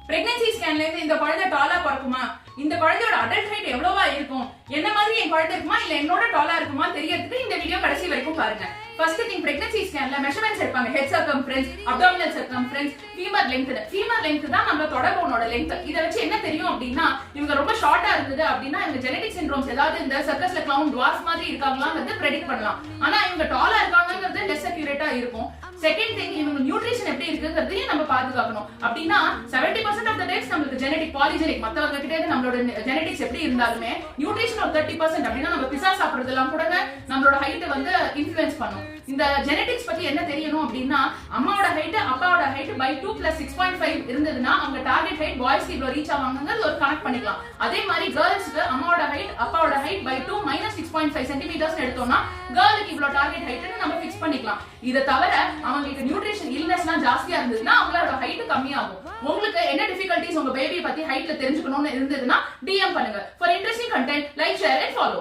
Pregnancy ஸ்கேன்ல இருந்து இந்த குழந்தை டாலா பிறக்குமா, இந்த குழந்தையோட அடல்ட் ஹைட் எவ்வளவா இருக்கும், என்ன மாதிரி என் குழந்தை இருக்குமா இல்ல என்னோட டாலா இருக்குமா தெரியறதுக்கு இந்த வீடியோ கடைசி வரைக்கும் பாருங்க. ஃபர்ஸ்ட் திங், பிரெக்னன்சி ஸ்கேன்ல மெஷர்மெண்ட்ஸ் எடுப்பாங்க. Head circumference, abdominal circumference, femur length. Femur length தான் நம்ம தொடர்போனோட லெங்த். இத வச்சு என்ன தெரியும் அப்படின்னா, இவங்க ரொம்ப ஷார்ட்டா இருந்தது அப்படின்னா இவங்க ஜெனடிக் சிண்ட்ரோம்ஸ், ஏதாவது இந்த சர்க்கஸ்ல கிளவுன் டுவார்ஃப் மாதிரி இருக்காங்களாங்கிறது பிரெடிக்ட் பண்ணலாம். ஆனா இவங்க டாலா இருக்காங்கிறது லெஸ் அக்யூரேட்டா இருக்கும். செகண்ட் திங், இவங்க நியூட்ரிஷன் எப்படி இருக்குங்கிறதையும் நம்ம பாதுகாக்கணும். அப்படின்னா 70% ஆஃப் த டேஸ் நமக்கு ஜெனடிக் பாலிஜெனிக், மத்தவங்க கிட்ட இருந்து நம்மளோட ஜெனடிக்ஸ் எப்படி இருந்தாலுமே நியூட்ரிஷன் ஒரு 30%. அப்படின்னா நம்ம பிசா சாப்பிடுறதெல்லாம் கூட நம்மளோட ஹைட் வந்து இன்ஃப்ளூயன்ஸ் பண்ணும். இந்த ஜெனடிக்ஸ் பத்தி என்ன தெரியணும் அப்படின்னா, அம்மாவோட ஹைட் அப்பாவோட ஹைட் பை 2 + 6.5 இருந்ததுன்னா அவங்க டார்கெட் ஹைட் பாய்ஸ்க்கு இவ்வளவு ரீச் ஆவாங்கிறது ஒரு கனெக்ட் பண்ணிக்கலாம். அதே மாதிரி கேர்ள்ஸ்க்கு அம்மாவோட ஹைட் அப்பாவோட ஹைட் பை 2 - 6.5 சென்டிமீட்டர்ஸ் எடுத்தோம்னா கேர்ளுக்கு இவ்வளவு டார்கெட் ஹைட்னு நம்ம ஃபிக்ஸ் பண்ணிக்கலாம். இதை தவிர அவங்களுக்கு நியூட்ரிஷன் இல்னஸ்லாம் ஜாஸ்தியா இருந்ததுன்னா அவங்களோட ஹைட் கம்மியாகும். உங்களுக்கு என்ன டிஃபிகல்டிஸ் உங்க பேபி பத்தி ஹைட்ல தெரிஞ்சுக்கணும்னு இருந்ததுன்னா DM பண்ணுங்க. For interesting content like, share and follow.